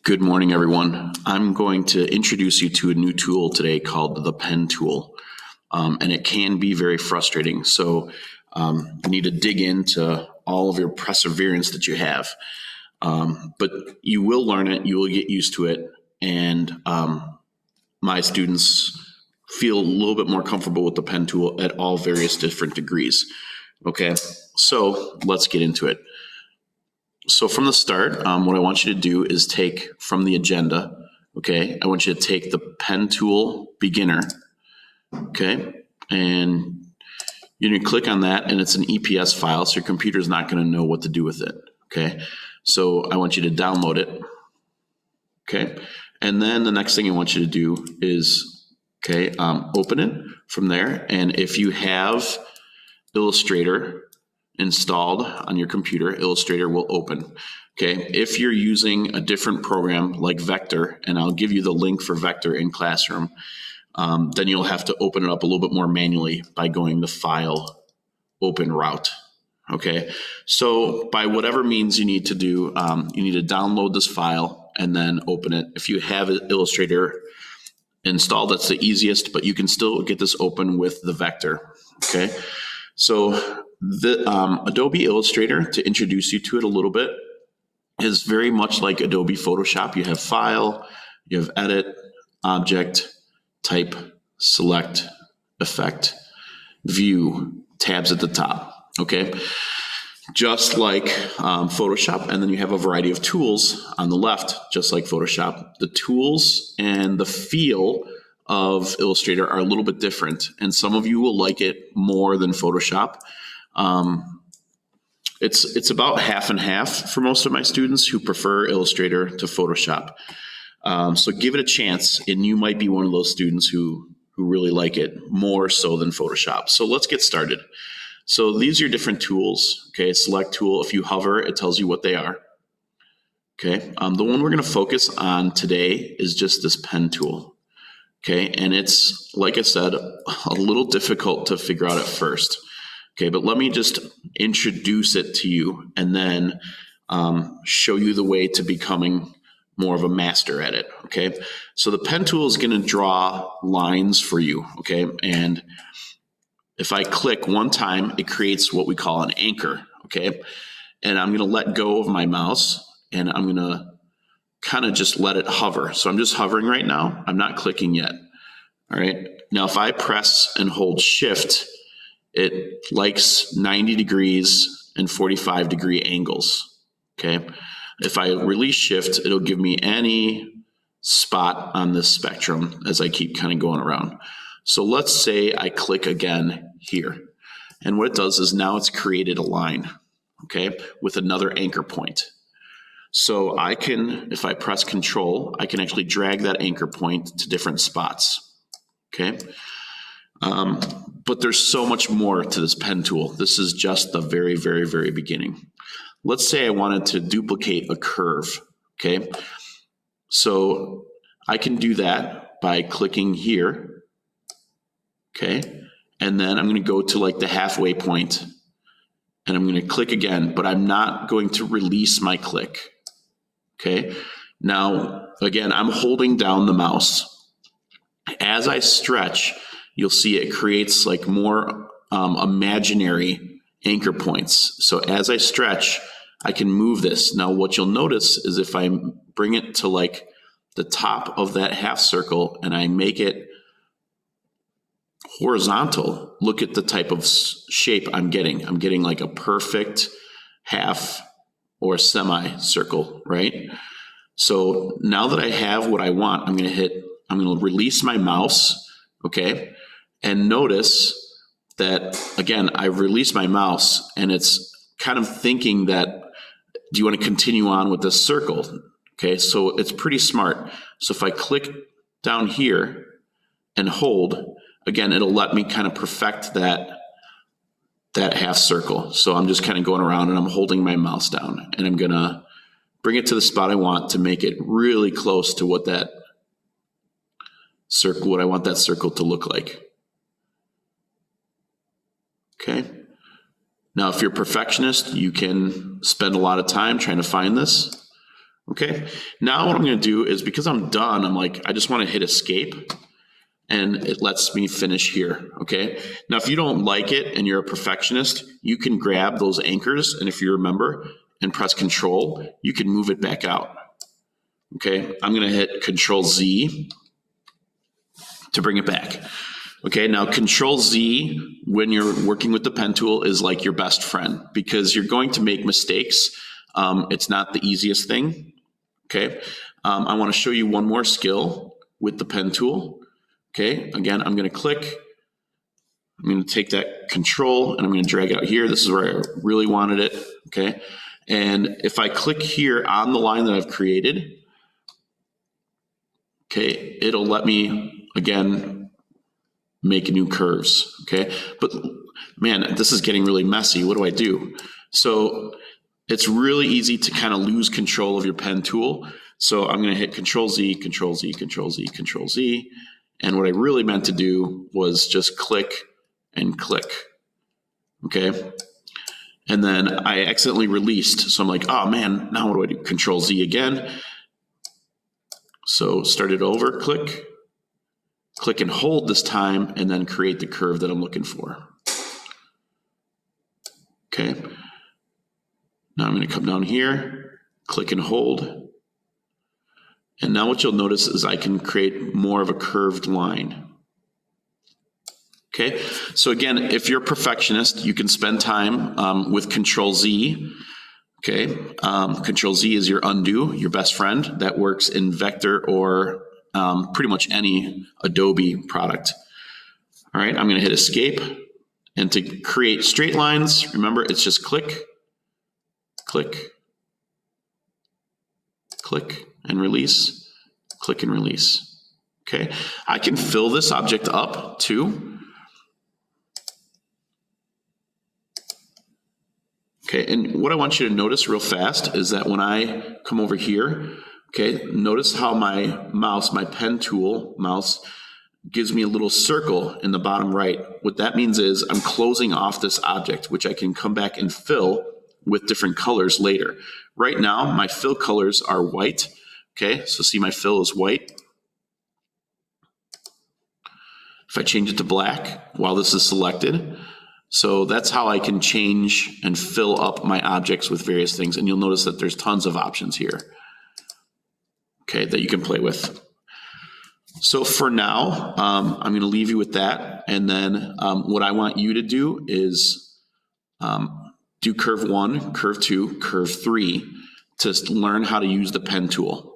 Good morning, everyone. I'm going to introduce you to a new tool today called the pen tool, and it can be very frustrating. So you need to dig into all of your perseverance that you have, but you will learn it, you will get used to it, and my students feel a little bit more comfortable with the pen tool at all various different degrees. Okay, so let's get into it. So from the start, what I want you to do is take from the agenda, okay? I want you to take the pen tool beginner, okay? And you're gonna click on that and it's an EPS file, so your computer's not gonna know what to do with it, okay? So I want you to download it, okay? And then the next thing I want you to do is, okay, open it from there. And if you have Illustrator installed on your computer, Illustrator will open. Okay, if you're using a different program like Vector, and I'll give you the link for Vector in Classroom, then you'll have to open it up a little bit more manually by going the File, Open route. Okay, so by whatever means you need to do, you need to download this file and then open it. If you have Illustrator installed, that's the easiest, but you can still get this open with the Vector. Okay, so the Adobe Illustrator, to introduce you to it a little bit, is very much like Adobe Photoshop. You have File, you have Edit, Object, Type, Select, Effect, View, tabs at the top, okay? Just like Photoshop, and then you have a variety of tools on the left, just like Photoshop. The tools and the feel of Illustrator are a little bit different, and some of you will like it more than Photoshop. It's about half and half for most of my students who prefer Illustrator to Photoshop. So give it a chance, and you might be one of those students who really like it more so than Photoshop. So let's get started. So these are your different tools. Okay, select tool. If you hover, it tells you what they are. Okay, the one we're going to focus on today is just this pen tool. Okay, and it's, like I said, a little difficult to figure out at first. Okay, but let me just introduce it to you and then show you the way to becoming more of a master at it. Okay, so the pen tool is going to draw lines for you. Okay, and if I click one time, it creates what we call an anchor. Okay, and I'm going to let go of my mouse and I'm going to kind of just let it hover. So I'm just hovering right now. I'm not clicking yet. All right, now if I press and hold Shift, it likes 90 degrees and 45-degree angles, okay? If I release Shift, it'll give me any spot on this spectrum as I keep kind of going around. So let's say I click again here. And what it does is now it's created a line, okay, with another anchor point. So I can, if I press Control, I can actually drag that anchor point to different spots, okay? But there's so much more to this pen tool. This is just the very, very, very beginning. Let's say I wanted to duplicate a curve, okay? So I can do that by clicking here, okay? And then I'm gonna go to like the halfway point and I'm gonna click again, but I'm not going to release my click, okay? Now, again, I'm holding down the mouse. As I stretch, you'll see it creates like more imaginary anchor points. So as I stretch, I can move this. Now what you'll notice is if I bring it to like the top of that half circle and I make it horizontal, look at the type of shape I'm getting. I'm getting like a perfect half or semi-circle, right? So now that I have what I want, I'm gonna release my mouse, okay? And notice that, again, I've released my mouse and it's kind of thinking that, do you want to continue on with this circle? Okay, so it's pretty smart. So if I click down here and hold, again, it'll let me kind of perfect that half circle. So I'm just kind of going around and I'm holding my mouse down and I'm gonna bring it to the spot I want to make it really close to what that circle, what I want that circle to look like. Okay. Now, if you're a perfectionist, you can spend a lot of time trying to find this, Okay, now what I'm going to do is, because I'm done, I'm like, I just want to hit escape, and it lets me finish here. Okay, now if you don't like it and you're a perfectionist, you can grab those anchors, and if you remember, and press Control, you can move it back out. Okay, I'm going to hit Control Z to bring it back. Okay, now Control Z when you're working with the pen tool is like your best friend, because you're going to make mistakes. It's not the easiest thing. Okay, I want to show you one more skill with the pen tool. Okay, again, I'm going to click. I'm going to take that control and I'm going to drag it out here. This is where I really wanted it. Okay, and if I click here on the line that I've created, okay, it'll let me again make new curves. Okay, but man, this is getting really messy. What do I do? So it's really easy to kind of lose control of your pen tool. So I'm going to hit Control Z, Control Z, Control Z, Control Z. And what I really meant to do was just click and click. Okay. And then I accidentally released. So I'm like, oh man, now what do I do? Control Z again. So start it over, click, click and hold this time, and then create the curve that I'm looking for. Okay. Now I'm going to come down here, click and hold. And now what you'll notice is I can create more of a curved line. Okay, so again, if you're a perfectionist, you can spend time with Control Z. Okay, Control Z is your undo, your best friend. That works in Vector or pretty much any Adobe product. All right, I'm going to hit Escape. And to create straight lines, remember, it's just click, click, click, and release, click and release. Okay, I can fill this object up too. Okay, and what I want you to notice real fast is that when I come over here, okay, notice how my mouse, my pen tool mouse, gives me a little circle in the bottom right. What that means is I'm closing off this object, which I can come back and fill with different colors later. Right now, my fill colors are white. Okay, so see my fill is white. If I change it to black while this is selected, so that's how I can change and fill up my objects with various things. And you'll notice that there's tons of options here, okay, that you can play with. So for now, I'm going to leave you with that. And then what I want you to do is do curve 1, curve 2, curve 3 to learn how to use the pen tool.